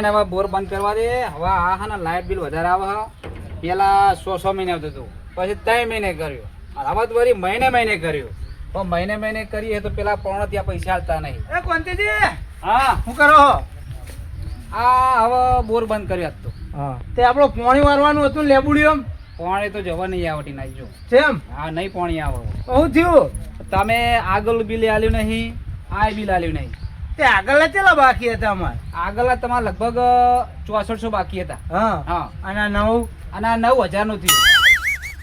Line હવે બોર બંધ કરવા દે. હવે આ હા ને લાઇટ બિલ વધારે આવે હ. પેલા 100 મહિને આવતું હતું, પછી 3 મહિને કર્યું, હવે તો વળી મહિને કર્યું. પણ મહિને કરીએ તો પેલા પણ ત્યાં પૈસા આવતા નહીં. એ કોંતીજી, હા શું કરો? આ હવે બોર બંધ કર્યો હતો. હા, તે આપણો પાણી વારવાનું હતું ને લેબુડિયમ, પાણી તો જવા નહીં આવતી ના જો. કેમ? હા, નહીં પાણી આવે. શું થયું? તમે આગળ બિલ આલ્યું નહીં, આ બિલ આલ્યું નહીં. તે આગળ કેટલા બાકી હતા અમારે? આગળ તમારે લગભગ 6400 બાકી હતા. હા હા, અને આ નવું? અને આ 9000 નું થયું.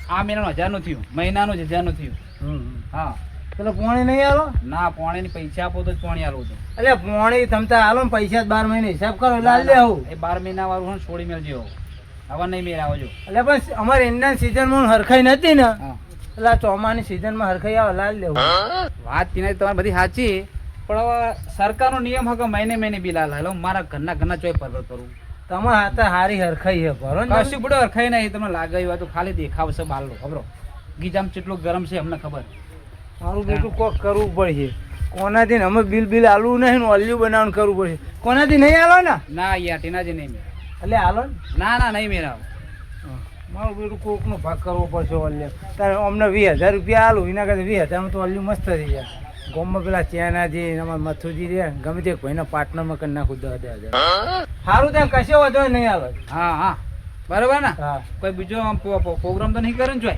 આ મહિનાનું 1000 નું થયું, મહિનાનું 1000 નું થયું. હા, પેલો પાણી નહીં આલો? ના, પાણી પૈસા આપો તો જ પાણી આલવું હતું. એટલે પાણી તમતા આલો ને પૈસા 12 મહિને હિસાબ કરો લાલ લેવું. એ 12 મહિના વાળું છોડી મેળજો. હવે નહીં મેળ આવજો. એટલે પણ અમારે ઇન્ડિયન સિઝનમાં હરખાઈ નથી ને, હા, એટલે આ ચોમાની સિઝનમાં હરખાઈ આવે લાલ લેવું. વાત તેને તમારી બધી સાચી, પણ હવે સરકારનો નિયમ હકે મહિને બિલ આલે. મારા ઘરના ચોય પર કરું. તમારા હાથે હારી હરખાઈ છે ભરો ને. કશું બધું અરખાઈ નહીં. તમને લાગે એવું તો ખાલી દેખાવશે બારલો. ખબરો ગીજામ કેટલું ગરમ છે અમને ખબર. મારું બેટું કોક કરવું પડશે. કોનાથી અમે બિલ આલવું નહીં ને ઓલિયું બનાવવાનું કરવું પડશે. કોનાથી નહીં આલો ને? ના યાર, ટીનાજી નહીં મેળ. એટલે આલો ને. ના નહીં મેળાવ. મારું બેટું કોકનો ભાગ કરવો પડશે ઓલિયો. તારે અમને 20000 રૂપિયા આલું, એના કરતા 20000 તો ઓલિયું મસ્ત થઈ જાય. ગામમાં પેલા ચેનાજી અમારા મથુજી રે ગમે તે ભાઈના પાર્ટનરમાં કરી નાખું 10,000. સારું ત્યાં કશો વધો નહીં આવે. હા, બરોબર ને. હા, કોઈ બીજો પ્રોગ્રામ તો નહીં કરે ને જોય?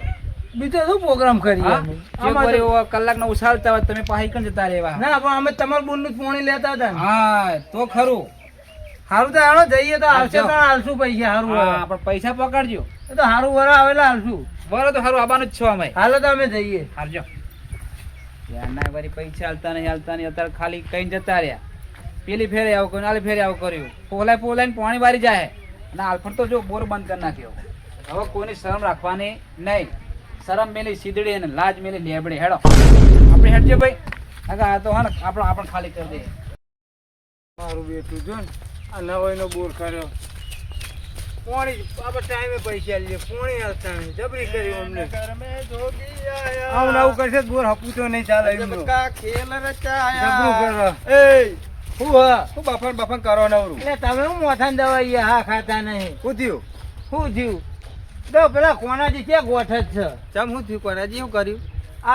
બીજો શું પ્રોગ્રામ કરીએ અમે? કલાકનો ઉછાળતા હોય તમે પાહી કણ જતા રહેવા. ના, પણ અમે તમારા બોનનું પાણી લેતા હતા ને. હા, તો ખરું. સારું તો હાલો જઈએ તો આવશે તો હાલશું પૈસા. સારું હા, પણ પૈસા પકડજો. એ તો સારું વરા આવેલા હાલશું. બરો તો સારું આવવાનું જ છો અમે. હાલો તો અમે જઈએ. હારજો. યારના વળી પૈસા હાલતા નહીં અત્યારે ખાલી કઈ જતા રહ્યા. પેલી ફેરે આવું કર્યું, આલી ફેરે આવું કર્યું. પોલાઈને પાણી વારી જાય. અને આલફર તો જો બોર બંધ કરી નાખ્યો. હવે કોઈની શરમ રાખવાની નહીં. શરમ મેલી સીધડી અને લાજ મેલી લેબડી. હેડો આપણે હેડજો ભાઈ. આ તો હા ને આપણે ખાલી કરી દઈએ. મારું બેટું જો ને આ નવાઈનો બોર કર્યો. પોણી આપણે ટાઈમે પૈસા લઈએ, પોણી હાલતા નહીં. જબરી કરી અમને. આવું નવું કરશે બોર હપુતો નહીં ચાલે એમનો. જબરું કરો. શું હા શું બફન કરો નવરું? એટલે તમે હું મોથાને દવાઈ હા ખાતા નહીં. શું થયું? તો પેલા કોનાજી ક્યાં ગોઠ જ છે? ચમ શું થયું? કોનાજી શું કર્યું?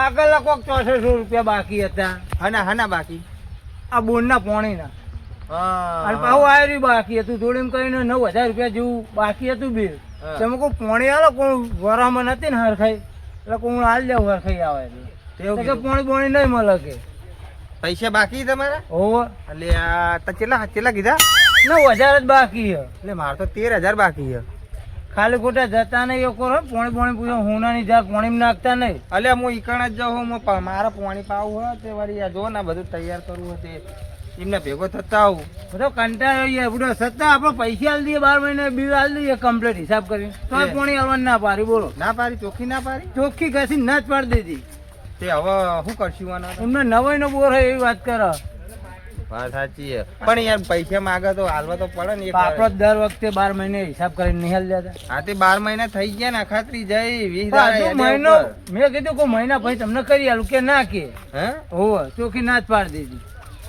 આગળ કોક 6400 રૂપિયા બાકી હતા. હના બાકી? આ બોરના પોણીના. અને પાછું આયરી બાકી હતું. થોડી કરીને 9000 રૂપિયા જેવું બાકી હતું બિલ. તમે કોઈ પોણી આલો કોઈ વરામાં નથી ને હરખાઈ, એટલે કોઈ હાલ લેવું હરખાઈ આવે એટલે પોણી નહીં મળે કે પૈસા બાકી તમારા? હોવ. એટલે આ કેટલા કીધા? 9000 જ બાકી છે. એટલે મારે તો 13000 બાકી છે. ખાલી ખોટા જતા નહીં એ કરો. પોણી પૂછો હોનાની જાર પોણી નાખતા નહીં. એટલે હું ઈકણ જ જાઉં. મારે પાણી પાવું હોય તે વળી જો ને બધું તૈયાર કરવું હોય તે એમને ભેગો થતા આવું. બધો કંટાળો બધો સત્તા આપણે પૈસા આલી દઈએ 12 મહિને બિલ આલી દઈએ કમ્પ્લીટ હિસાબ કરીને. તો પોણી આલવાની ના પાડી. બોલો ના પાડી? ચોખ્ખી ના પાડી? ચોખ્ખી ઘસી ના જ પાડી દીધી. તે હવે શું કરશું આના? એમને નવાઈનો બોર હોય એવી વાત કરો. વાત સાચી છે, પણ યાર પૈસા માંગે તો હાલવા તો પડે ને. આપણો દર વખતે 12 મહિને હિસાબ કરીને નિહાલ દેતા. હા, તે 12 મહિના થઈ ગયા ને ખાતરી જઈ 20 મહિનો મેં કીધું કોઈ મહિના પછી તમને કરી આલું કે ના કે હે હોવ ચોખ્ખી ના જ પાડી દીધી.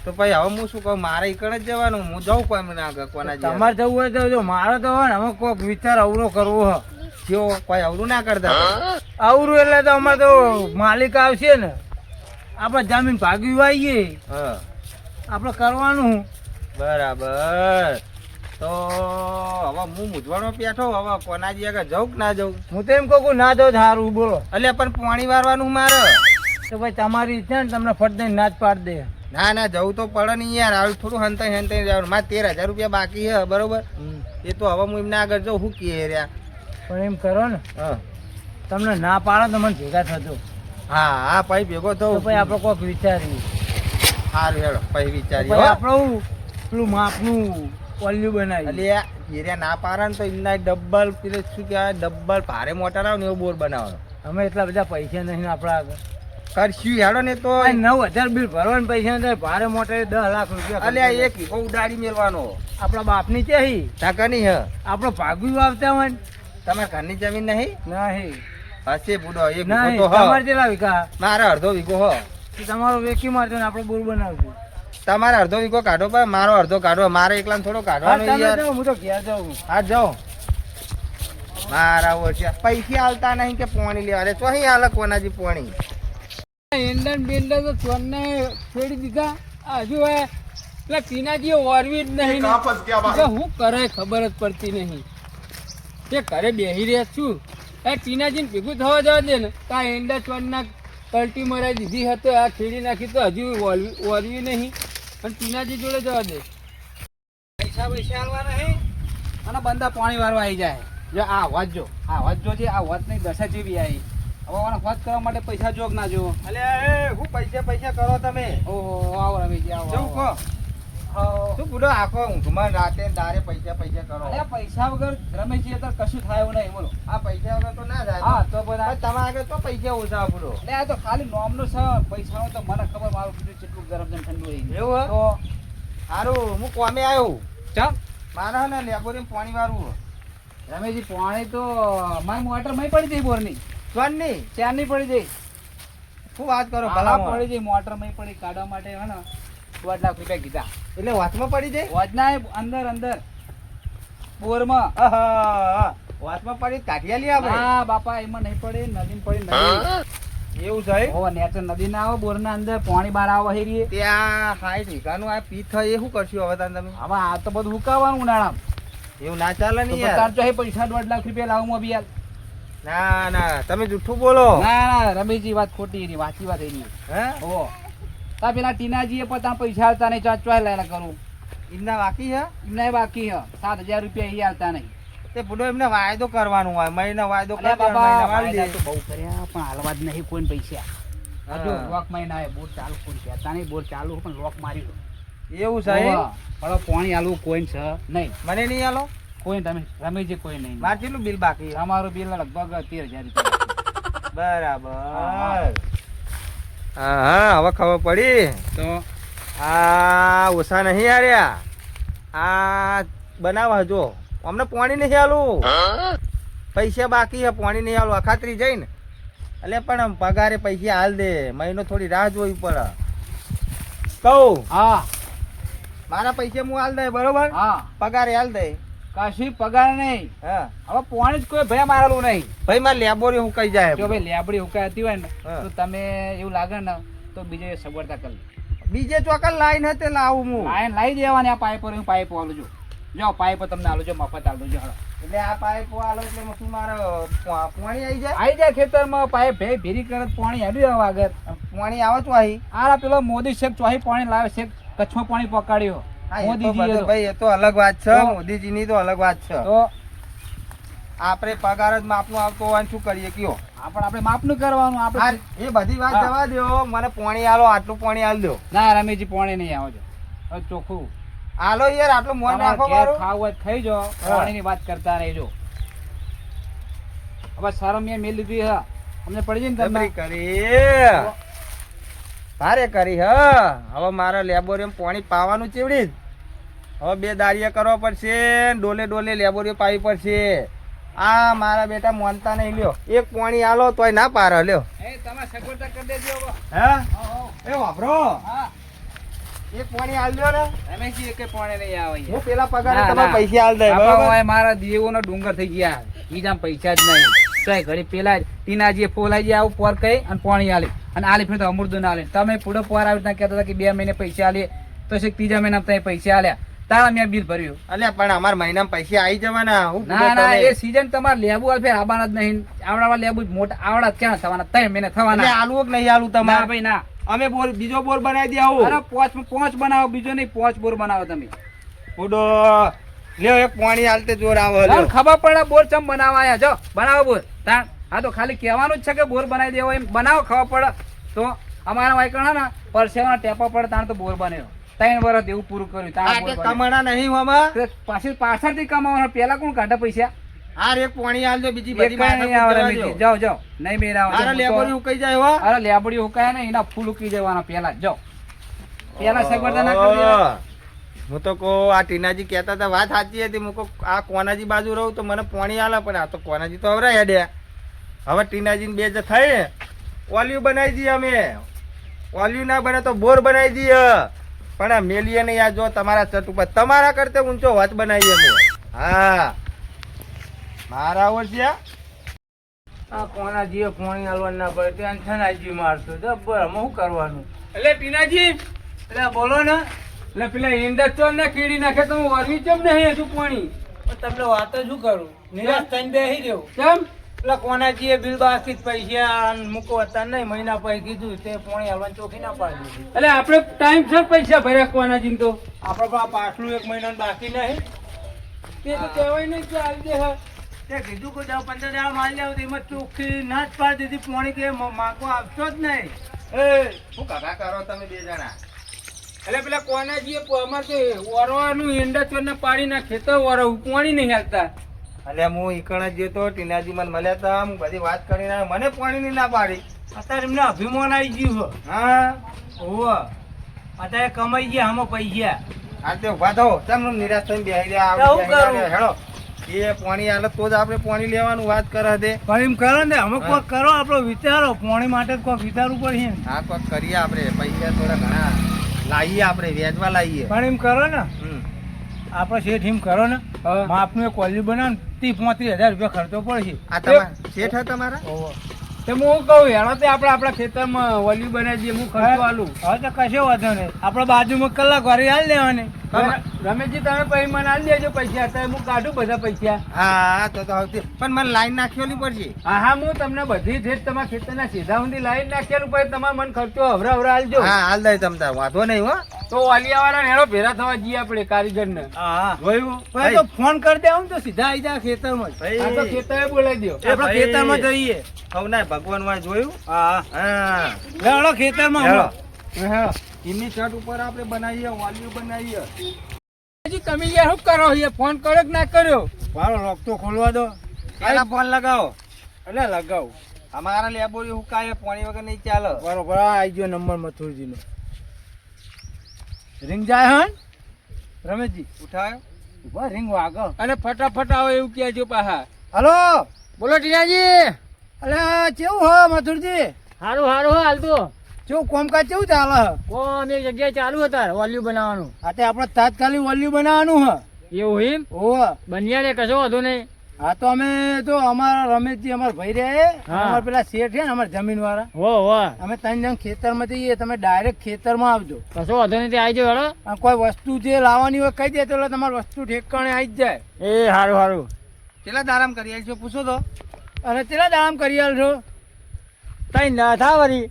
તો ભાઈ હવે હું શું કહું? મારે ઈકણ જ જવાનું. હું જાઉં કોઈ ના કોના? તમારે જવું હોય તો જો મારે તો હોય ને અમે કોઈક વિચાર અવરો કરવો હ. જો કોઈ અવરું ના કરતા. અવરું એટલે તો અમારે તો માલિક આવશે ને, આપણે જમીન ભાગી આવીએ. હા, આપણે કરવાનું. બરાબર. તો હવે હું મૂંઝવણમાં બેઠો. હવે કોનાજી આગળ જાઉં કે ના જાઉં? હું તો એમ કહું ના જાઉં સારું. બોલો. એટલે પણ પાણી વારવાનું મારે તો ભાઈ તમારી ઈચ્છા ને તમને ફટ દઈને ના જ પાડી દે. ના જવું તો પડે નહીં યાર. હાલ થોડું હંતાઈ જવાનું. મારે 13000 રૂપિયા બાકી છે. બરોબર. એ તો હવે હું એમના આગળ જાઉં. શું કહે રહ્યા? પણ એમ કરો ને, હા, તમને ના પાડો તો મને ભેગા થતો. હા ભાઈ ભેગો તો થવું. ભાઈ આપણે કોઈક વિચારીએ. સારું હેડો પછી વિચારીએ. આપણે પેલું માપનું ઓલિયું બનાવી. એટલે એરિયા ના પાડે ને તો એમના ડબલ પેલે શું કહેવાય ડબલ ભારે મોટા આવે ને એવો બોર બનાવવાનો. અમે એટલા બધા પૈસા નહીં આપણા આગળ. કરશું હેડો ને તો 9000 બિલ ભરવાના પૈસા નથી. ભારે મોટા 10 લાખ રૂપિયા. એટલે એક વીઘો ઉડાડી મેળવાનો. આપણા બાપની ચાહી ટાકાની હ આપણે ભાગવી વાવતા હોય ને. તમારે ઘરની જમીન નહીં? નહીં. હશે બુડો. એક નહીં વીઘો તો હ. તમારે કેટલા વીઘા? મારે અડધો વીઘો હ. તમારો વેકી મારજો ને આપણે બોર બનાવશું. તમારે અડધો વીઘો કાઢો પણ મારો અડધો કાઢો, મારે એકલા થોડો હા, કાઢવાનો તમે યાર. જાઓ, હું તો ઘેર જાઉં. હા જાઓ. મારા ઓછા પૈસા હાલતા નહીં કે પોણી લેવા. અરે ચોહી હાલે કોનાજી પોણી. એંડન બેંડન તો ચોરને છેડી દીધા. આ હજુ એ પેલા ટીનાજીએ ઓરવી જ નહીં ને. એટલે હું કરે ખબર જ પડતી નહીં. તે ઘરે બેહી રહ્યા છું. એ ટીનાજીને ભેગું થવા જવા દે ને. તો આ એંડા ચોરના પલટી મરાઈ દીધી હતો. આ ખેડી નાખી તો હજુ ઓરવી નહીં. અને ટીનાજી જોડે જવા દે. પૈસા હાલવા નહીં અને બંદા પાણી વાળવા આવી જાય. જો આ વાત જો, આ વાત જો છે, આ વાતની દશા જેવી આવી. હવે આને વાત કરવા માટે પૈસા જોગ ના જો. અલ્યા એ હું પૈસા કરો તમે. ઓહો, આવો રમેશજી, આવો, શું કહો? આવો. શું બુડો આખો ઊંઘમાં રાતે ને દારે પૈસા કરો. અરે પૈસા વગર રમેશજી અત્યારે કશું થાય એવું નહીં, બોલો. આ પૈસા વગર તો ના જાય. હા તો બધા પણ તમારા આગળ તો પૈસા ઓછા બુડો. એટલે આ તો ખાલી નોમનું છે. પૈસાનો તો મને ખબર, મારું કીધું કેટલું ગરમ છે ને ઠંડુ રહી. એવું હે? તો સારું હું કોમે આવ્યો. ચમ મારા ને લેબોરી પાણી વાળું. રમેશજી પાણી તો મારી મોટર માં પડી જાય, બોરની સ્વર્ણની ચારની પડી જાય. શું વાત કરો હા, ભલા પડી જાય, મોટર માં પડી કાઢવા માટે હે ને 2 લાખ રૂપિયા કીધા. એટલે વાતમાં પડી જાય. વજના અંદર બોરમાં. વાતમાં પડી કાઢિયા લઈએ આપણે. હા બાપા, એમાં નહીં પડે, નદી પડી નદી. એવું છે ઓ નેચર નદી ના આવે, બોર ના અંદર પાણી બહાર આવે હેરીએ. ત્યાં 60 વીઘાનું આ પીથ એ શું કરશું હવે તાન તમે? હવે આ તો બધું હુકાવાનું ઉનાળામાં. એવું ના ચાલે તો ને તાર યાર. તો હે પૈસા 2 લાખ રૂપિયા લાવું બી યાર. ના ના તમે જૂઠું બોલો. ના રમેશજી વાત ખોટી એની, વાંચી વાત એની. હે ઓ તા પેલા ટીનાજીએ પતા પૈસા હાલતા નહીં, ચોય લાયલા કરું. એમના બાકી છે એમને બાકી હ 7,000 રૂપિયા એ હાલતા નહીં. તે બુડો એમને વાયદો કરવાનો હોય, મહિને વાયદો અલ્યા કરી બાબા, મહિને વાળી વાયદા દે. તો બહુ કર્યા પણ હાલવા જ નહીં કોઈને પૈસા. હા. હજુ લોક મહિના આવે, બોર ચાલુ કોઈ કહેતા નહીં, બોર ચાલુ પણ લોક માર્યું. એવું સાહેબ પણ પાણી હાલવું કોઈ છે નહીં, મને નહીં આલો. કોઈ તમે રમેશજી કોઈ નહીં. મારે કેટલું બિલ બાકી છે? અમારું બિલ લગભગ 13,000 રૂપિયા. બરાબર. હા. હા હવે ખબર પડી. તો આ ઓછા નહીં હાર્યા. આ બનાવા જો અમને પાણી નહીં આલું. પૈસા બાકી છે, પાણી નહીં આલું. અખાત્રી જઈને એટલે પણ પગારે પૈસા હાલ દે. મહિનો થોડી રાહ જોવી પડે. કહું હા મારા પૈસા હું હાલ દે બરોબર. હા પગારે હાલ દે. કશી પગાર નહીં. હા હવે પાણી જ કોઈ ભયા મારેલું નહીં. ભાઈ મારે લેબોરી હું કઈ જાય. જો ભાઈ લેબડી હુકાતી હોય ને હા. તો તમે એવું લાગે ને તો બીજે સગવડતા કરી બીજે ચોકલ લાઈન હતી લાવું હું. લાઈન લાવી દેવાની. આ પાઇપ હું પાઇપ આલું છું. જો પાઇપ તમને આલું છું, મફત આલું છું. એટલે આ પાઇપ આલો એટલે શું મારે પાણી આવી જાય. આવી જાય ખેતરમાં પાઇપ ભેરી કરે તો પાણી આવ્યું આવે આગળ. પાણી આવે તો અહીં. આ પેલો મોદી શેખ ચોહી પાણી લાવે છે, કચ્છમાં પાણી પકાડ્યો હા, એ તો મોદીજી એ બધું તો. ભાઈ એ તો અલગ વાત છે. તો- મોદીજીની તો અલગ વાત છે. તો આપણે પગાર જ માપનો આવતો હોય ને શું કરીએ કયો. આપણે માપનું કરવાનું. હા, આપણે એ બધી વાત હા. જવા દો. મને પાણી આલો, આટલું પાણી આલ દો. ના રમેશજી પાણી નહીં આવો છો. હવે ચોખ્ખું આલો યાર, આટલું મોન તમારે રાખો ઘેર મારું. ખાવું હોય તો ખાઈ જાઓ, પાણીની વાત કરતા રહેજો. હવે શરમ મેં મેં લીધી હ, અમને પડી જાય ને જબરી તમને. કરી ભારે કરી હ. હવે મારા લેબોરિયમ પાણી પાવાનું ચેવડી જ. હવે 2 દાળિયા કરવા પડશે, ડોલે ડોલે લેબોરિયમ પાવી પડશે. આ મારા બેટા મોનતા નહીં લ્યો. એક પાણી આલો તોય ના પાર લ્યો. એ તમે સગવડતા કરી દેજો હવે. હે હો. એ વાપરો. હા એક પાણી આલ લ્યો ને. રમેશજી એકે પાણી નહીં આવે હું અહીંયા. પેલા પગારે ના, તમારે ના. પૈસા આલ દે બાપા, બરોબર. ઓય મારા દેવોનો ડુંગર થઈ ગયા. બીજા પૈસા જ નહીં. તોય ઘડી પેલા ટીનાજીએ ફોલાઈ જાય આવું પોર કહી અને પાણી આલે અને આલી ફેર તો અમૃત ના આલે. તમે પૂરો પોર આવી રીતના કહેતા હતા કે 2 મહિને પૈસા આલે, તો શેક 3જા મહિનામાં તમે પૈસા આલ્યા. તારા મેં બિલ ભર્યું. અલ્યા પણ અમારા મહિનામાં પૈસા આવી જવાના. હું ના ના, એ સીઝન તમારે લેબુ આવે ફેર આવવાના જ નહીં. આવડા લેબુ મોટા આવડા ક્યાં થવાના? 3 મહિને થવાના. આલવું કે નહીં આલવું ના તમારે? ભાઈ ના. અમે બોર બીજો બોર બનાવી દે આવું. અરે પોંચ બનાવો, બીજો નહીં 5 બોર બનાવો તમે. ઉડો લ્યો એક પાણી આલતે જોર આવે તમને લ્યો. ખબર પડે બોર ચમ બનાવાયા. જો બનાવો બોર. તાણ હા તો ખાલી કહેવાનું જ છે કે બોર બનાવી દેવો, એમ બનાવો ખબર પડે તો. અમારા વાયકણ ને પરસેવાના ટેપા પડે તાણ તો બોર બન્યો. 3 વર્ષ એવું પૂરું કર્યું તાણ આ બોર કે બન્યો. કમણા નહીં હોમાં. પાછળથી કમાવાના. પેલા કોણ કાઢે પૈસા? આ એક પાણી આલજો બીજી એક બધી કાંઈ નહીં આવે રમેશજી. જાઓ જાઓ, નહીં મેરાવો. મારા લેબોરી ઉકાઈ જાય હો. અરે લેબડી હુકાય ને એના ફૂલ ઉકી જવાના પેલા જ. જાઓ પેલા સગવડતા ના કરી દેવાય. હું તો કહું આ ટીનાજી કહેતા હતા વાત સાચી હતી. હું કહું આ કોનાજી બાજુ રહું તો મને પાણી આલે, પણ આ તો કોનાજી તો હવરા હેડ્યા. હવે ટીનાજી ને 2 જ થઈ ઓલિયું બનાવી દઈએ અમે. ઓલિયું ના બને તો બોર બનાવી દઈએ. પણ આ મેલીએ નહીં આ જો તમારા ચટ ઉપર તમારા કરતા ઊંચો વચ બનાવીએ અમે. હા મારા ઓળખ્યા આ કોના જીએ પોણી હાલવાનું ના પડે ટેન્શન આવી મારતો જબ્બર અમે શું કરવાનું એટલે ટીનાજી, એટલે બોલો ને એટલે પેલા ઇન્ડસ્ટ્રીયલ ને કીડી નાખે તો વરવી કેમ નહીં હજુ પાણી? પણ તમને વાતો શું કરું નિરાશ થઈને બેસી રહ્યો કેમ? એટલે કોનાજીએ બિલ બાકી પૈસા મૂકવતા નહીં મહિના પછી કીધું તે પોણી હાલવાની ચોખી ના પાડી દીધી. એટલે આપણે ટાઈમસર પૈસા ભર્યા કોનાજી તો. આપણે પણ આ પાછલું 1 મહિનાનું બાકી નહીં તે તો કહેવાય નહીં કે આવી દે હા. તે કીધું કે 10-15 મારી જાવ એમાં ચોખ્ખી ના જ પાડી દીધી પોણી કે માગો આવતો જ નહીં. શું કાકા કરો તમે બે જણા? એટલે પેલા કોનાજીએ અમારે વરવાનું ઇન્ડસ્ટ્રીયલ ને પાડી નાખે તો વરવું પાણી નહીં હાલતા. એટલે હું ઈકણ જ જતો ટીનાજી મને મળ્યા હતા હું બધી વાત કરીને મને પાણીની ના પાડી. અત્યારે એમને અભિમાન આવી ગયું છે. હા ઓહો અત્યારે કમાઈ ગયા આમાં પૈસા. આ તે ઉભા થો તમે નિરાશ થઈને બેસી રહ્યા તો હું કરું? હેડો એ પાણી હાલે તો જ આપણે પાણી લેવાનું વાત કરે છે. પણ એમ કરો ને અમે કોઈક કરો આપણો વિચારો પોણી માટે કોઈક વિચારવું પડશે ને. હા કોક કરીએ આપણે પૈસા થોડા ઘણા લાવીએ આપણે વેચવા લાવીએ. પણ એમ કરો ને હમ. આપણે શેઠ એમ કરો ને હા. માપનું એક કોલી બનાવો ને 30-35 હજાર રૂપિયા ખર્ચો પડશે. આ તમારા શેઠ હે તમારા? ઓહો. તે હું કહું હેડો તે આપણે આપણા ખેતરમાં વલી બનાવી દઈએ, હું ખર્ચો આલું. હવે તો કશો વાંધો નહીં આપણે બાજુમાં કલાક વારી હાલ દેવાની. રમેશજી તમે પછી મને આલી દેજો પૈસા, અત્યારે હું કાઢું બધા પૈસા. હા તો સૌથી પણ મને લાઈન નાખવાની પડશે. હા હા, હું તમને બધી જ તમારા ખેતરના સીધા સુધી લાઈન નાખેલું પછી તમારે મને ખર્ચો હવરા હવરા આલજો. હા હાલ દઈ તમ તાર વાંધો નહીં હો. તો વાલિયાવાળા હેડો ભેરા થવા જઈએ આપણે કારીગરને. હા જોયું? ભાઈ તો ફોન કરી દે આવું તો સીધા આવી જાય ખેતરમાં જ. ભાઈ. આ તો ખેતરે બોલાવી દો. આપણે ખેતરમાં જઈએ. કહું ના ભગવાન વાય જોયું. હા હા લેવડો ખેતરમાં હેડો. હમણાં. એમની છત ઉપર આપણે બનાવીએ વાલ્યુ બનાવીએ. હજી તમે યાર શું કરો છો? ફોન કર્યો કે ના કર્યો? મારો લોક તો ખોલવા દો. પેલા ફોન લગાવો. એટલે લગાવ અમારા લેબોરી હુકાય પાણી વગર નહીં ચાલે. બરોબર આ આવી ગયો નંબર મથુરજીનો. રિંગ જાય હન રમેશજી ઉઠાયો. ઉભા રિંગ વાગો. અને ફટાફટ આવો એવું કહેજો પાહા. હલો બોલો ટીનાજી. અલે કેવું હો મથુરજી? હારું હારું હો હાલ તો. કેવું કોમકાજ કેવું ચાલે? કોમ એક જગ્યાએ ચાલુ હતા વોલ્યુ બનાવવાનું. આ તે આપણે તાત્કાલિક વોલ્યુ બનાવવાનું હ. એવું એમ? ઓહ બન્યા કશો વાંધો નહીં. હા તો અમે તો અમારા રમેશજી અમારા ભાઈ રહ્યા હા. અમારા પેલા શેઠ છે ને અમારા જમીન વાળા હો હો અમે 3 જણ ખેતરમાં જઈએ તમે ડાયરેક્ટ ખેતરમાં આવજો. કશો વાંધો નહીં, આવી જાવ હેડો. અને કોઈ વસ્તુ જે લાવવાની હોય કહી દે તો એટલે તમારી વસ્તુ ઠેકાણે આવી જ જાય. એ હારું હારું. કેટલા દારામ કરી આલશો પૂછો તો. અને તેલા દામ કરી આલજો. કઈ ના થા વળી.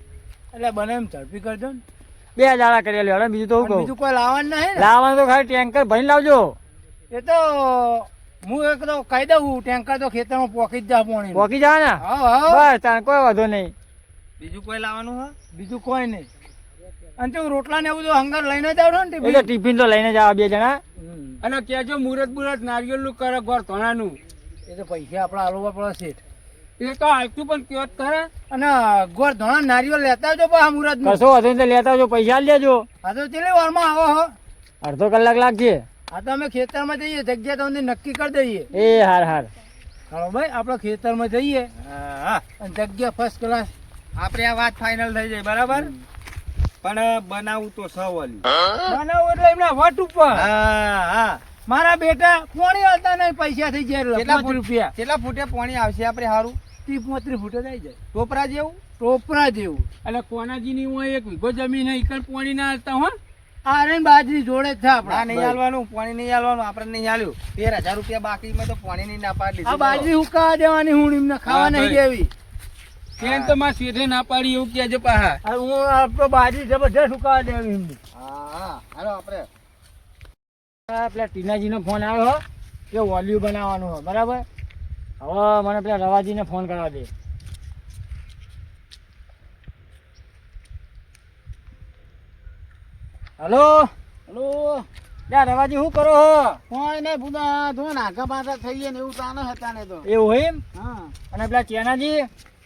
એટલે બને એમ ઝડપી કરજો ને. 2 દાડા કરી હેડો, બીજું તો અને બીજું કોઈ લાવવાનું નહીં ને? લાવવાનું તો ખાલી ટેન્કર ભરીને લાવજો. એ તો હું એક તો કહી દઉં ટેન્કર તો ખેતરમાં પોકી જ જા પાણી. પોકી જાવ ને? હા હા બસ તાર કોઈ વાંધો નહીં. બીજું કોઈ લાવવાનું હા? બીજું કોઈ નહીં. અને તું રોટલા ને એવું તો હંગાર લઈને જ આવડો ને એટલે ટિફિન તો લઈને જાવ 2 જણા. હમ. અને કેજો મુરત મુરત નારિયેળ નું કરે ઘર ધોણાનું. એ તો પૈસા આપણા આલવા પડે શેઠ. એ તો હાલતું પણ કેવત કરે. અને ગોળ ધોણા નારિયેળ લેતા આવજો પા મુરત નું. કશો વાંધો નહીં, તો લેતા આવજો, પૈસા આલી દેજો. આ તો કેટલી વારમાં આવો હો? અડધો કલાક લાગશે. આ તો અમે ખેતરમાં જઈએ જગ્યા તમને નક્કી કરી દઈએ. એ હાર હાર. હાલો ભાઈ આપણે ખેતરમાં જઈએ હા અને જગ્યા ફર્સ્ટ ક્લાસ. આપણે આ વાત ફાઇનલ થઈ જાય બરાબર. પણ બનાવું તો સવાલી. બનાવો એટલે એમના વટ ઉપર. હા હા. મારા બેટા પોણી હાલતા નહીં પૈસા થઈ જાય એટલે કેટલા 5 રૂપિયા. કેટલા ફૂટે પાણી આવશે આપણે સારું? 30-35 ફૂટે થઈ જાય. ટોપરા જેવું. ટોપરા જેવું. એટલે કોનાજી ની હોય 1 વીઘો જમીન હે, ઈકણ પાણી ના હાલતા હો. આ રે બાજરી જોડે જ છે ના આપણા. નહીં હાલવાનું પાણી નહીં હાલવાનું આપણે નહીં હાલ્યું. 13,000 રૂપિયા બાકીમાં તો પાણી નહીં ના પાડી આ બાજરી ઉકાવા દેવાની હું એમને ખાવા હા, નહીં ભાઈ. દેવી. કેમ તો મારા શેઠે ના પાડી એવું કહેજો પાહા. આ હું આપણો બાજરી જબરજસ્ત ઉકાવા દેવી એમને. હા હા હાલો આપણે પેલા ટીનાજીનો ફોન આવ્યો હો કે વોલ્યુ બનાવવાનું હોય બરાબર. હવે મને પેલા રવાજીને ફોન કરવા દે. હલો હલો યા રવાજી શું કરો હો? કોઈ નહીં બુધા જો ને આગા પાછા થઈએ ને એવું તાને હતા ને તો. એવું એમ? હા અને પેલા ચેનાજી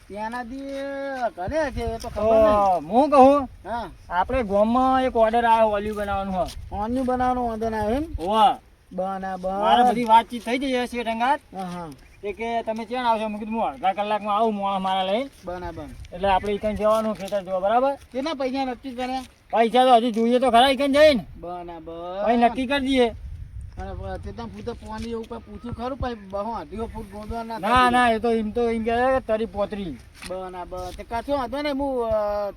ત્યાંનાથી ઘરે છે એ તો તો ખબર નહીં. હું કહું હા આપણે ગામમાં એક ઓર્ડર આવ્યો વોલ્યુ બનાવવાનું હોય. ઓનનું બનાવવાનું વાંધો ના આવે એમ. હોવા મારે બરાબર. બધી વાતચીત થઈ જઈ શેઠ અંગાત. હા હા એ કે તમે ક્યાં આવશો? મેં કીધું હું અડધા કલાકમાં આવું મોણા મારા લઈને. બરાબર. એટલે આપણે ત્યાં જવાનું ખેતર જોવા બરાબર. કેટલા પૈસા નક્કી કર્યા? પૈસા તો હજુ જોઈએ તો ખરા ઈકન જઈને બરાબર પછી નક્કી કરી દઈએ. અને તે ત્યાં પૂછે પાણી એવું કઈ પૂછ્યું ખરું પછી બહુ અઢીઓ ફૂટ ગોદવા ના ના એ તો એમ કહે કે તારી પોતરી. બરાબર તે કશો હતો ને હું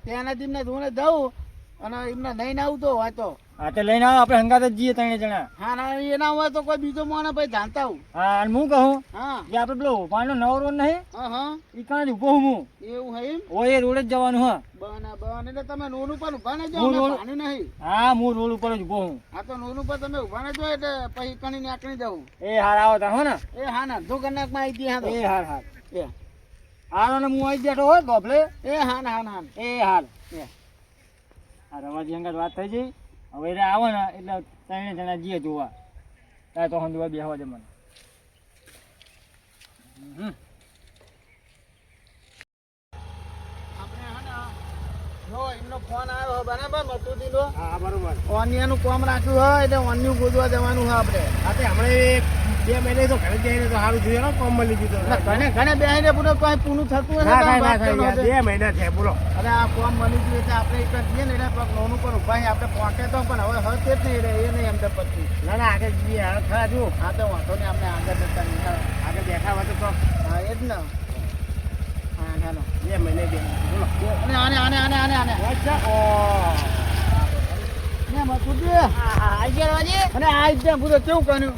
ત્યાંના દીમને ધોને જાઉં અને એમને નહીં આવું તો હોય તો હા તો લઈને આવો આપણે હંગાત જ જઈએ ત્રણે જણા. હા ના એ ના હોય તો કોઈ બીજો માણસ ભાઈ જાણતા હું હા અને હું કહું હા કે આપણે પેલો પાણીનો નવો રોડ નહીં હા હા એ કાં જ ઊભો હું એવું હે એમ ઓય એ રોડ જ જવાનું હા. બરાબર એટલે તમે નોન ઉપર ઉભા ને જો હું અમે રોડ- પાણી નહીં હા હું રોડ ઉપર જ ઊભો હું. હા તો નોન ઉપર તમે ઉભા ને જો એટલે પછી કણી નાકણી જવું એ હાર આવો તા હો ને. એ હા ના ધો કલાક માં આવી ગયા એ હાર હાર એ હાર અને હું આવી બેઠો હોય ગોભલે. એ હા ના હા ના એ હાર એ આ રવાજી અંગત વાત થઈ જઈ હવે એને આવે ને એટલે ત્રણે જણા જઈએ જોવા ત્યાં તો હંધવા બેહવા દે મને. આપણે હા ના જો એમનો ફોન આવ્યો હોય બરાબર મતુદીનો હા બરોબર. ઓનિયાનું કામ રાખ્યું હોય એટલે ઓનિયું ગોદવા જવાનું હોય આપણે હા તે હમણાં 2 મહિને તો ઘરે જઈને તો સારું જોઈએ ને કોમ મળી ગયું તો. ઘણે ઘણે બેહીને પૂરું કોઈ પૂરું થતું હોય ને તો વાત કરવાનો છે. 2 મહિના થયા બોલો. અરે આ કોમ મળી ગયું એટલે આપણે એક જઈએ ને એટલે પગ નોનું પર ઉભા આપણે પહોંચે તો પણ હવે હશે જ નહીં રે એ નહીં એમ તો પછી ના ના આગળ જઈએ હાલ ખરા જો હા તો વાંધો નહીં આપણે આગળ જતા નહીં આગળ બેઠા હોય તો હા એ જ ને હા ચાલો 2 મહિને બોલો. અને આને આને આને આને આને અચ્છા ઓ ને મતુજી આઈ ગયા રવાજી. અને આ જ પૂરો કેવું કર્યું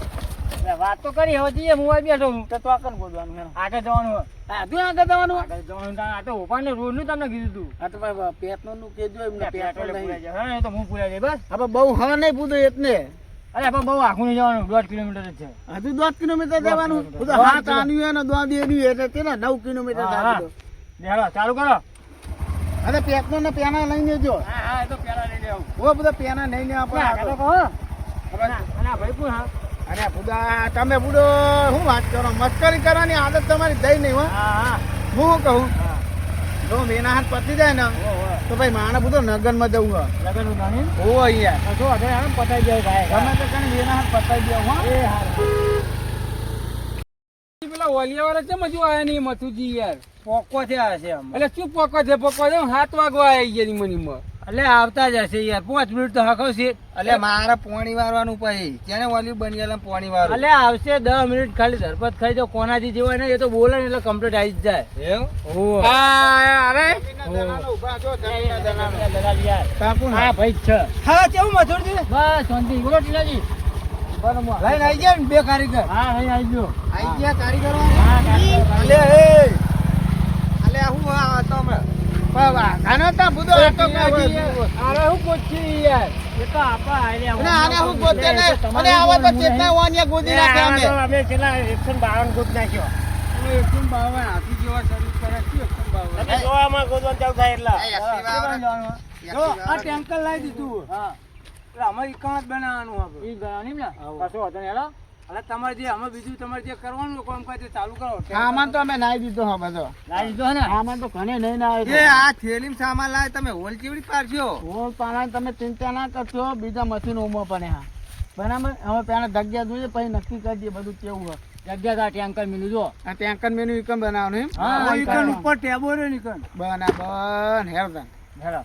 વાત તો કરી હવે જઈએ હું આવી બેઠો છું. તો તો આકન ગોદવાનું એમ આગળ જવાનું હોય. હા તું આગળ જવાનું આગળ જવાનું આ તો ઉપાડને રોડ નું તમને કીધું તું. હા તો ભાઈ પેટનું નું કેજો એમને પેટ્રોલ પેટ્રોલ નહીં પૂરાઈ જાય. હા એ તો હું પૂરાઈ જાય બસ. આપણે બહુ હવે નહીં પૂછો એટલે અરે પણ બહુ આખું નહીં જવાનું 1.5 કિલોમીટર જ છે. હજુ 10 કિલોમીટર જવાનું કિલોમીટર. બધું હાથ આન્યું અને દોડ એન્યું એટલે તે 9 કિલોમીટર હા, થાય હા. હેલો ચાલુ કરો. અને પેટનો ને પેના લઈને જો હા હા એ તો પેલા લઈ લેવું. ઓ બધા પેના નહીં ને આપણે આગળ તો કહો. અને આ ભાઈ કોણ હા? અરે બુડા તમે બુડો શું વાત કરો મસ્કરી કરવાની આદત તમારી થઈ નહીં હો હા હા હું શું કહું હા. જો મેના હાથ પતી જાય ને તો ભાઈ માણે બધો નગરમાં જવું હોય લગન નું નાની. ઓ અહીંયા તો આગળ આમ પતાઈ જાય ભાઈ. ગમે તો કઈ મેના હાથ પતાઈ દો હો એ હાર. પેલા ઓલિયા વાળા ચમ હજુ આયા નહીં મથુજી યાર. પોકો થયા હશે આમ. એટલે શું પોકો છે 7 વાગવા આવી ગયા ની મનીમાં. એટલે આવતા જ હશે યાર 5 મિનિટ તો હકો છે. એટલે મારે પોણી વારવાનું પછી તેને ઓલી બની ગયેલા પોણી વારવું. એટલે આવશે 10 મિનિટ ખાલી ધરપત ખાઈ જાવ કોનાથી જેવાય ને એ તો બોલે ને એટલે કમ્પ્લીટ આવી જ જાય. એવું ઓહો. અરે ઉભા છો જમીનના દલાલો. દલાલ યાર. કાકુ હા ભાઈ જ છે. હા કેવું મથુરજી બસ શાંતિ બોલો ટીલાજી. લઈને આવી ગયા ને બે કારીગર હા લઈને આવી ગયો. આવી ગયા કારીગરો હા કારીગર. અલે એ અલે હું આ તમે બાબા આનો તો બુદો આટો કાઢી અરે હું પૂછી યાર એ તો આપા આયા અને આને હું ગોતે ને અને આવા તો ચેતના વાનિયા ગોદી નાખ્યા અમે અમે છેલ્લા 152 ગોત નાખ્યો. 152 હાથી જેવા સર્વિસ કરે છે 152 તમે જોવામાં ગોતવાનું ચાલુ થાય એટલા. જો આ ટેન્કર લાવી દીધું હા એટલે અમારે ઇકામત બનાવવાનું આપણે ઈ ગણાની ને કશો વાંધો નહીં હેલો. અરે તમારે જે અમે બીજું તમારે જે કરવાનું કામ કાજ ચાલુ કરો. સામાન તો અમે નાઈ દીધો હા બધો લાવી દીધો હે ને. સામાન તો ઘણે નહીં ના એ આ થેલીમાં સામાન લાવે તમે હોલ ચીવડી પાડશો. હોલ પાણા તમે ચિંતા ના કરશો બીજા મશીન ઉમો પણ હા બરાબર હવે પેલા જગ્યા જોઈએ પછી નક્કી કરી દઈએ બધું કેવું હોય જગ્યા ટેન્કર મિલું જો. આ ટેન્કર મેનુ ઇકમ બનાવવાનું એમ હા, આ ઇકમ ઉપર ટેબો રે નિકન બરાબર હેરદન હેલો.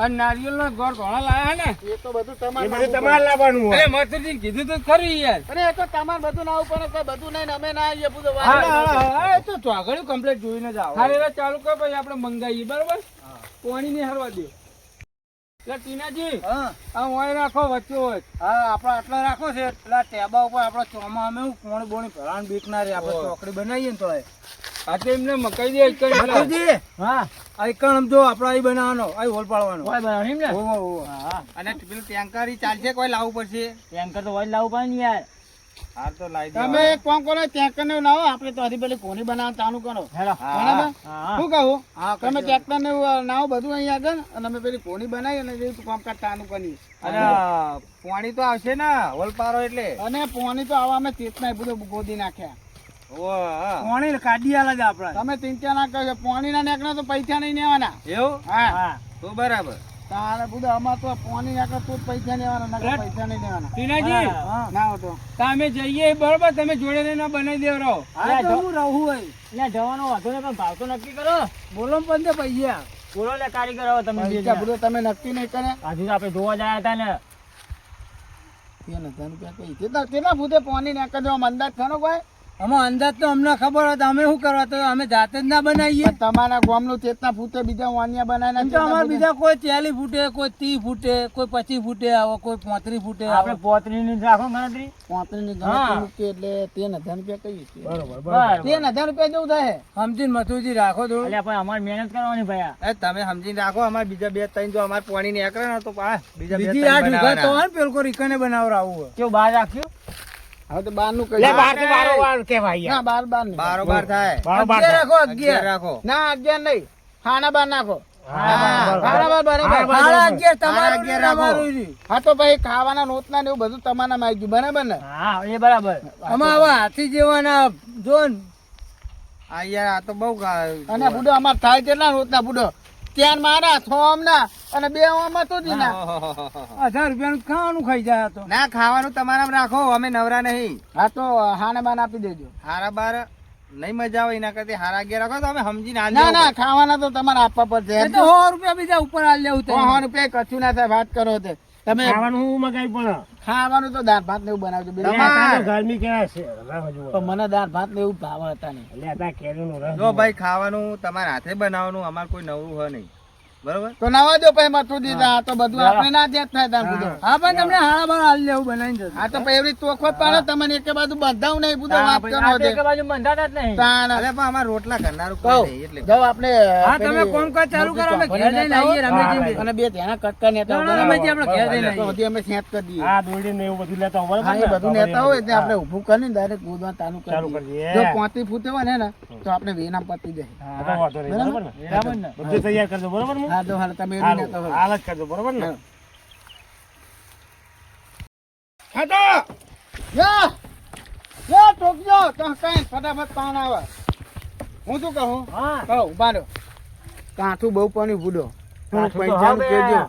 અને નારિયેળનો ગોળ ઘણા લાયા ને. એ તો બધું એ તમારે બધું તમારે લાવવાનું હોય. અરે મથુરજી કીધું તો ખરું યાર. અરે એ તો તમારે બધું ના ઉપર કઈ બધું નહીં ને અમે ના આવીએ બધું હા તો ચોગડ્યું કમ્પ્લીટ જોઈને જ આવો. હારે હવે ચાલુ કરો પછી આપણે મંગાવીએ બરાબર. પાણી નહીં હરવા દો. એટલે ટીનાજી હા આ ઓય રાખો વચ્ચે હોય. હા આપણે આટલા રાખો છે પેલા ટેબા ઉપર આપણે ચોમા અમે હું કોણ બોણી ભરાણ બીક ના રે આપણે ચોકડી બનાવીએ ને તો આ તો એમને મકાઈ દે એક મતુજી હા આ એકણ જો આપણે અહીં બનાવવાનો અહીં હોલ પાડવાનો હોય બનાવવાનું એમ ને. ઓહો ઓહો હા અને પેલું ટેન્કર ઈ ચાલશે કોઈ લાવવું પડશે. ટેન્કર તો હોય જ લાવવું પડે ને યાર. હાર તો લાવી દો. તમે એક કામ કરો ટેક્ટર ને લાવો આપણે તો હજી પેલી કોની બનાવવાનું ચાલુ કરો હેલો. બરાબર હા શું કહું હા, તમે ટ્રેક્ટર ને નાવો બધું અહીં આગળ અને અમે પેલી કોની બનાવી અને જેવું કામકાજ ચાલુ કરી અને પોણી તો આવશે ને હોલ પારો એટલે. અને પોણી તો આવા અમે ચેતના બધું ગોદી નાખ્યા ઓ હા. પોણી કાઢી આલા જ આપણે તમે ચિંતા ના કરશો પોણી ના નેકના તો પૈસા નહીં લેવાના એવું હા હા તો બરાબર. તારે બધું અમાર તો પોણી નાખે તો જ પૈસા લેવાના નકર પૈસા નહીં લેવાના ટીનાજી હા. ના હોતો તમે જઈએ બરોબર તમે જોડે રહીને બનાવી દેવરાવો. હા તો હું રહું હોય એટલે જવાનો વાંધો નહીં પણ ભાવ તો નક્કી કરો. બોલો પણ પૈસા બોલો લે કારીગર હવે તમે બે પૈસા જણા. બધું તમે નક્કી નહીં કરે હજુ તો આપણે જોવા ગયા હતા ને 3000 રૂપિયા કઈ કેટલા ભૂતે પાણી નાખી દેવા અંદાજ ખરો ભાઈ આમાં અંદાજ તો અમને ખબર હોય તો અમે શું કરવા તો અમે જાતે જ ના બનાવીએ તમારા ગામનું ચેતના ફૂટે બીજા વાનિયા બનાવીને એમ તો અમારે બીજા કોઈ 40 ફૂટે કોઈ 30 ફૂટે કોઈ 25 ફૂટે આવો કોઈ 35 ફૂટે આપણે આવો 35 ની રાખો ગણતરી. 35 ની હા. ગણતરી મૂકીએ એટલે 3000 રૂપિયા કહીએ છીએ બરોબર બરોબર. 3000 રૂપિયા જેવું થાય સમજીને મથુજી રાખો થોડું અલ્યા પણ અમારે મહેનત કરવાની ભાઈ આ. એ તમે સમજીને રાખો અમારે બીજા 2-3 જો અમારે પાણી ને એકરે ને તો બીજા બીજી 2-3 આ ઢુકા તો બનાવવાના. હોય ને પેલો કોઈ રીકને બનાવરાવું હોય કેવું બહાર રાખ્યું? હવે તો બાર નું કહી લે બહાર તો બારોબાર કહેવાય ના યાર. બાર નહીં બારોબાર થાય. બારોબાર 11 રાખો 11 11 રાખો. ના 11 નહીં ખાના બાર નાખો હા, ખાના બાર બરાબર સાડા 11 તમારું સાડા 11 ને રાખો. અમારું ને. હા તો ભાઈ ખાવાના નોતના ને એવું બધું તમારા માં આવી ગયું બરાબર ને હા એ બરાબર. આમાં હવે હાથી જેવાના જો ને આ યાર આ તો બહુ અને બુડો અમાર થાય કેટલા નોતના બુડો ત્યાં મારા થોમ ના અને બે ઓમાં તો દી ના 1000 રૂપિયાનું ખાવાનું ખાઈ જાય આ તો ના ખાવાનું તમારામાં રાખો અમે નવરા નહીં. હા તો હાને બાન આપી દેજો હારા બાર નહીં મજા આવે એના કરતા હારા 11 રાખો તો અમે સમજીને હાલ ના ના ખાવાના તો તમારે આપવા પડશે એ તો 100 રૂપિયા બીજા ઉપર આલ લેવું તો 100 રૂપિયા કશું ના થાય વાત કરો તે તમે ખાવાનું હું મગાવી પણ ખાવાનું તો દાળ ભાત ને એવું બનાવજો બીજું તમારે. ગરમી કેવા છે રસ જુઓ. તો મને દાળ ભાત ને એવું ભાવ હતા નહીં એટલે આ કેરીનો રસ જો ભાઈ ખાવાનું તમારા હાથે બનાવવાનું અમારે કોઈ નવરું હોય નહીં બરોબર. તો નવા જો પછી મતું દીધા આ તો બધું આપણે ના ધ્યાન થાય તાર બધું હા પણ તમને હાડા બાર આલ લેવું બનાવીને જજો. આ તો પછી એવી તોખવટ પાડે તમને એક બાજુ બંધાવું નહીં બધું વાત કરો આ તો તે એક બાજુ બંધાતા જ નહીં. તાણ અરે પણ અમારે રોટલા કરનારું કહું કોઈ નહીં એટલે જાઓ આપણે હા તમે પેલી કોમકાજ ચાલુ કરો અમે મોટી ઘેર જઈને આવીએ રમેશજી. અને બે ત્યાંના કટકા નેતા ના, ના, રમેશજી આપણે ઘેર જઈને તો આવીએ. હજી અમે સેટ કરી દઈએ આ દોરડી ને એવું બધું લેતા હોય હા એ બરાબર બધું ને? નેતા હોય એટલે આપણે ઊભું કરીને ડાયરેક્ટ ગોદવા ચાલુ ચાલુ કરી કરી દઈએ દઈએ. જો 35 ફૂટ હોય ને તો આપણે વેના પતી જાય આ તો વાંધો નહીં, બરાબર ને? બરાબર ને? બધું તૈયાર કરજો બરાબર ને? હા તો હાલ તમે એવી હાલો, નેતા હોય હાલ જ કરજો બરાબર ને? ખાતો યા યા ટોકજો તો કઈ ફટાફટ પાન આવે હું શું કહું હા. કહું ઉભા રહ્યો કાઠું બહુ પાણી ભૂડો કાઠું તો પૈસાનું હવે કહેજો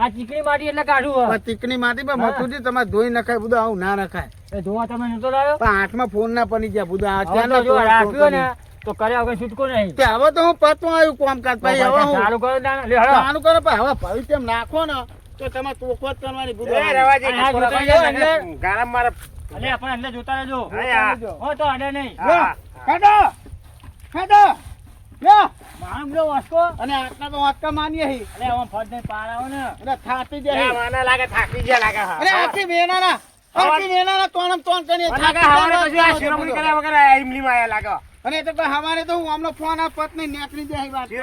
આ ચીકણી માટી એટલે કાઢું પણ ચીકણી માટી પણ મથુજી તમારે ધોઈ નખાય બધું આવું ના નખાય એ જોવા તમે નતો લાવ્યો પણ હાથમાં ફોન ના પડી ગયા બધું આ હવે ચાલો તો જો તો રાખ્યો ને તો કર્યા વગર છૂટકો નહીં. તે હવે તો હું પતવા આવ્યું કામકાજ તો ભાઈ હવે ભાઈ હું ચાલુ કરો ને, લે હળો. ચાલુ કરો પણ હવે ભવિષ્ય નાખો ને તો તમારે તોખવટ કરવાની બધું એ રવાજી, આ આ જોતા જોતા રહેજો, રહેજો, અંદર. અલે આપણે અંદર જોતા રહેજો. હો તો અડે નહીં. લો, ખાધો ખાધો લો માણસ બધો વાસકો. અને આટલા તો વાંચકા માનીએ હી અલે આમાં ફટ દઈને પાર આવો ને. એટલે થાકી જાય હા. અરે આખી વેનાના આખી વેનાના તોણમ તોણ કરીએ થાકી જાય. અને એ તો કોઈ હવારે તો હું આમનો ફોન આ પત નહીં નેકરી જાય વાત એ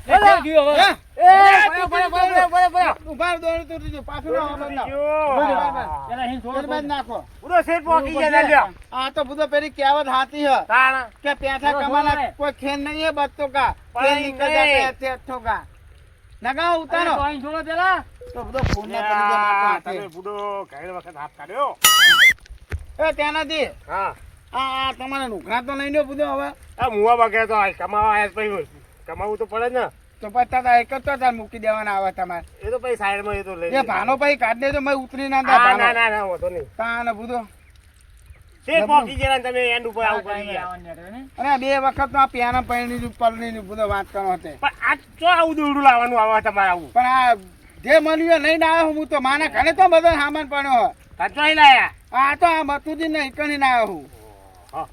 થઈ ગયું હવે. ઉભા દોડ તૂટી ગયું પાછું ના પેલા હિંદ છોડો. નાખો લ્યો. આ તો બધો પેલી કહેવત હાથી હ કે પેઠા કમાના કોઈ ખેન નહીં હે બત્તો કા ખેન નીકળ જાતે તેઠો કા નગાવ ઉતારો અરે, કોઈ છોડો પેલા. તો બધો ફોન ના કરી દે મારતો હાથે. એ ત્યાંનાથી આ તમારા નુકરા તો નહીં લ્યો બધો હવે કમાવું તો પડે ને તો પછી તાતા એક જ તો તાર મૂકી દેવાના આવે તમારે એ તો પછી સાઈડમાં એ તો લઈ એ ભાનો પછી કાઢ દેજો મેં ઉતરી ના ના ના દે ના ના વાંધો નહીં તાને બધો શેર પોકી ગયા ને તમે એન્ડ ઉપર આવું કરી ગયા આવવાનું નીકળે ને. અને બે વખત તો આ piano પૈણી પલની બધો વાત કરો હતો પણ આ ચો આવું દોરડું લાવવાનું આવે તમારે આવું પણ આ જે મળ્યું એ લઈને આવ્યો હું તો માના ઘરે તો બધો સામાન પડ્યો હોય. સાચો અહીં લાયા આ તો આ મથુજી ને ઈકણી ના આવ્યો હું હા.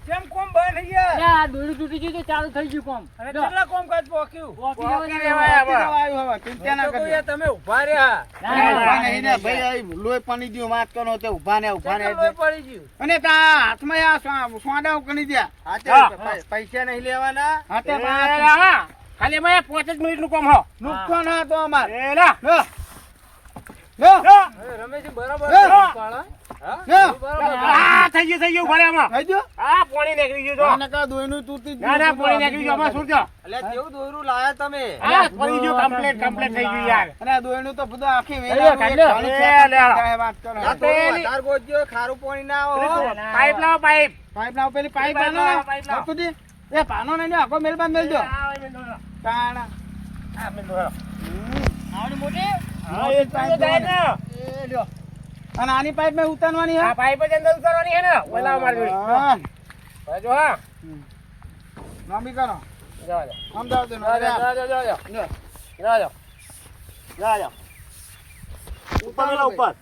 કેમ કોમ બંધ થઈ ગયા અલે આ દોરડું તૂટી ગયું તો ચાલુ થઈ ગયું કોમ. અને કેટલા કોમ કાજ પોક્યું પોકી પોકી જવાનું. રહેવાય. આવ્યું હવે ચિંતા ના તો કોઈ કરજો યાર તમે ઊભા રહ્યા ના, ના, ઉભા ના, નહીં ને ભાઈ આ લોહી પાણી જેવું વાત કરો તો ઉભા ને ઉભા ને કેટલું લોહી પડી ગયું અને તા હાથમાં આ સોડા ઉકળી દે પૈસા નહીં લેવાના. હાથે એ પાંચ હા. ખાલી એમાં 5 જ મિનિટનું કામ હો નુકસાન હા તો અમાર એ લા લો લો હવે રમેશજી બરાબર એ! પાડો. હા? લો બરાબર. આ થઈ ગયું ભરે આમાં થઈ ગયો આ પાણી નીકળી ગયું જો આને કા દોયનું તૂટી જ ના ના ગયું. પાણી નીકળી ગયું આમાં શું થયો એટલે જેવું દોરું લાયા તમે. આ પડી ગયું કમ્પ્લીટ થઈ ગયું યાર અને આ દોયનું તો બધું આખી લે, વેલા કાઢ લે. વાત કરો આ થોડું વધારે ગોતજો, ખારું પાણી ના આવે. પાઇપ લાવો પાઇપ પાઇપ લાવ પેલી પાઇપ પાઇપ આનો લાવો, પાઇપ લાવો. મથુજી એ પાનો નહીં આખો મેલબાન મેલજો તાણા આવડી મોટી? હા એ જાય ને લ્યો. અને આની પાઇપ મેં ઉતારવાની આ પાઇપ જ અંદર ઉતારવાની છે ને ઓલા મારી જોડે હા હવે જો હા નામી કરો જાઓ જાઓ અમદાવાદ ઉપર પેલા ઉપર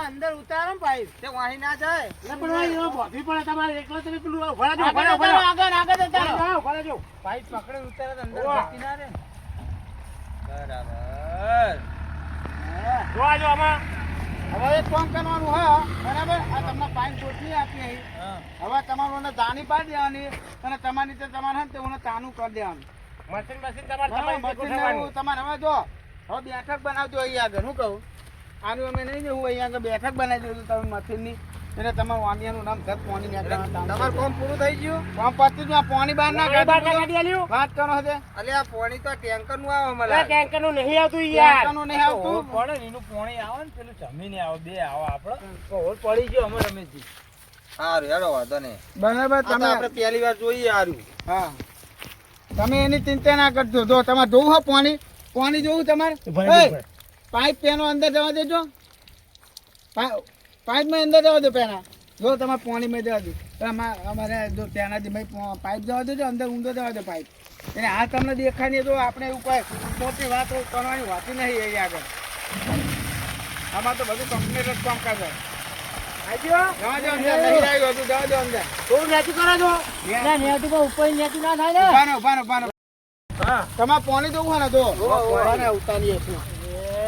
અંદર ઉતારો ને પાઇપ તે વાહી ના જાય એટલે પણ ભાઈ એમાં બોધી પડે તમારે એકલો તમે પેલું ભરા જો આગળ ઉતારો ભરા જો પાઇપ પકડે ઉતારે તો અંદર ઓવા. જતી ના રે બરાબર જોવા જો આમાં હવે એક કામ કરવાનું હા બરાબર આ તમને પાઇપ ગોઠવી આપી અહીં. હવે તમારું એને દાણી પાડી દેવાની અને તમારી રીતે તમારે હે ને તે ઓને તાનું કરી દેવાનું મશીન તમારે હા, તમારી મશીનને ગોઠવવાનું. એવું તમારે હવે જો હવે બેઠક બનાવજો અહીં આગળ હું કહું આનું અમે નહીં ને હું અહીં આગળ બેઠક બનાવી દઉં છું તમે મશીનની એટલે તમારું વાંડિયાનું નામ ઘર પાણી તમારું કામ પૂરું થઈ ગયું કામ પતી ગયું આ પાણી બહાર ના બહાર ના કાઢી કાઢી આલ્યું. વાત કરો હશે અલે આ પાણી તો ટેન્કર નું આવે અરે મને ટેન્કર નું નહીં આવતું યાર ટેન્કરનું નહીં આવતું પડી ગયો અમે રમેશજી. સારું હેડો વાંધો નહીં બરાબર આ તો તમે આપણે પહેલી વાર જોઈએ હારું હા તમે એની ચિંતા ના કરજો જો તમારે જોવું હોય પાણી પાણી જોવું તમારે એ, પાઇપ પેનો અંદર જવા દેજો પાઇપ માં અંદર જવા દો પેના જો તમારે પાણી માં જવા દો અમારે જો ત્યાંનાથી ભાઈ પાઇપ જવા દેજો અંદર ઊંધો જવા દો પાઇપ એને આ તમને દેખાય નહીં તો આપણે એવું કોઈ મોટી વાતો કરવાની હોતી નહીં અહીં આગળ આમાં તો બધું કમ્પ્લીટ જ કામ કરે જવા દો અંદર નહીં આવ્યું હતું જવા દો અંદર થોડું નેચું કરો છો ના નેટુ પર ઉપર નેટુ ના થાય ને ઉભાનો તમારે પાણી જોવું હોય ને તો ઉતારીએ છીએ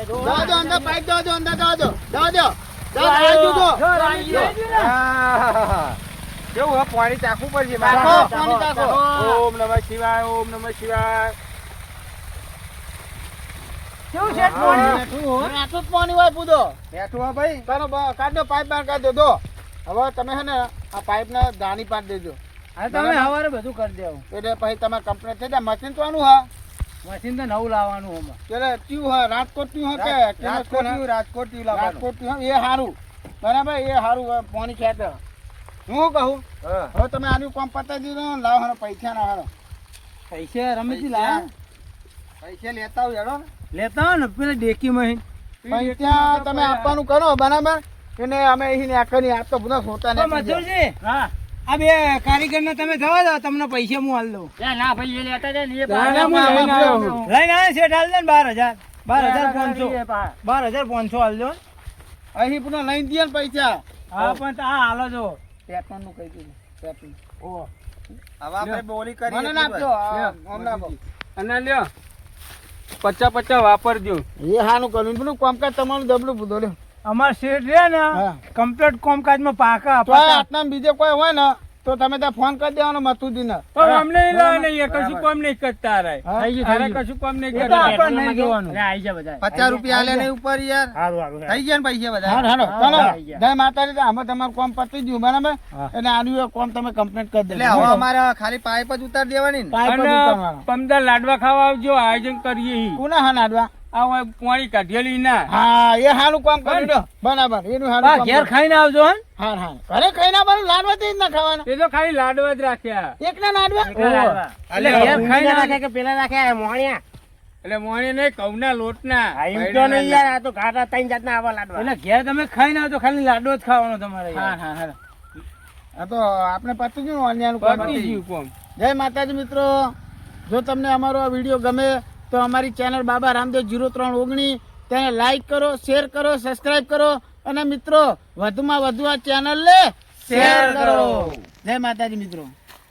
જવા દો અંદર પાઇપ જવા દો અંદર જવા દો જવા દો કેવું હવે પાણી ચાખવું પડશે ચાખો, પાણી ચાખો. ઓમ નમઃ શિવાય ઓમ નમઃ શિવાય કેવું છે આટલું જ પાણી હોય પૂદો બેઠું હા ભાઈ કાઢ દો પાઇપ બહાર કાઢ દો હવે તમે છે ને આ પાઇપ ને દાણી પાડી દેજો તમે સવારે બધું કરી દેવું. એટલે પછી તમારે કમ્પ્લેટ થઈ જાય મશીન તો આનું હા મશીન તો નવું લાવવાનું અમે. એટલે ટ્યુ હા રાજકોટ ટ્યુ હા કે રાજકોટ થી રાજકોટ થી લાવવાનું રાજકોટ ટ્યુ હા એ સારું બરાબર એ સારું પાણી ખેંચે હું કહું હા હવે તમે આનું કામ પતાવી દીધું ને લાવો હારો પૈસા ના હારો પૈસા રમેશજી લાયા પૈસા લેતા આવ હેડો ને લેતા હોય ને પેલા ડેકી માં પૈસા તમે આપવાનું કરો બરાબર એને અમે અહીં આખરી આપ તો બધા સોતા ને મજૂરજી હા આ બે કારીગર ને તમે જવા દો તમને પૈસા હું હાલ દઉં. ના ભાઈ એ લેતા જાય ને એ ના, હું લઈને આવ્યો છું. લઈને આવ્યા શેઠ હાલ દે ને 12,000 12,500 એ પા. 12,500 હાલ દો ને. અહીં પુનઃ લઈને દઈએ ને પૈસા હા પણ આ હાલો જો પેટર્ન નું કહી દીધું પેટર્ન હવે આપણે બોલી કરી મને ના આપજો હમણાં આપો. અને લ્યો 50 વાપરજો. એ હાનું કર્યું પેલું કામકાજ તમારું દબલું પૂછો લ્યો અમાર શેઠ રે ને હા. કમ્પ્લીટ કામકાજમાં પાકા તો આ આટલા બીજે કોઈ હોય ને તો તમે ત્યાં ફોન કરી દેવાનો મથુજી ને પણ અમને કશું કામ નહીં કરતા રે હા? થઈ ગયું, થઈ ગયું. કશું કામ નહીં એ તો કરતા આપણને નહીં જોવાનું. અરે આઈ જા બધા 50 રૂપિયા આલે નહીં ઉપર યાર સારું સારું થઈ ગયા ને પૈસા બધા હાલો હાલો હા, ચાલો આવી ગયા. જય માતાજી તો આમાં તમારું કામ પતી ગયું બરાબર હા. એટલે આનું કામ તમે કમ્પ્લીટ કરી એટલે દેજો હવે અમારે ખાલી પાઇપ જ ઉતાર દેવાની ને પાઇપ જ અને ઉતારવાનો. પમદાર લાડવા ખાવા આવજો આયોજન કરીએ ઈ. કોના હા નાડવા આ હોય પાણી કાઢેલી ના હા એ હારું કામ કર્યું લ્યો. બરાબર એનું હારું કામ ઘેર કર્યું. ખાઈને આવજો હન. હા હા ઘરે ખાઈ ના બારું લાડવા જ ના ખાવાના તે તો ખાલી લાડવા જ રાખ્યા. એક ના નાડવા એટલે ઘેર ખાઈ ખાઈને નાખે કે પેલા નાખે મોણિયા એટલે મોણે નહીં ઘઉંના લોટના. એમ તો નહીં યાર આ તો ઘાટા ત્રણ જાતના આવા લાડવા એટલે ઘેર તમે ખાઈને આવજો ખાલી લાડવો જ ખાવાનો તમારે હા યાર. હા હા આ તો આપણે પતી ગયું અન્યાનું કામ પતી પતી ગયું ગયું. કોમ. જય માતાજી મિત્રો જો તમને અમારો આ વિડીયો ગમે તો અમારી ચેનલ બાબા રામદેવ 0319 તેને લાઈક કરો શેર કરો સબસ્ક્રાઇબ કરો અને મિત્રો વધુમાં વધુ આ ચેનલ ને શેર કરો જય માતાજી મિત્રો.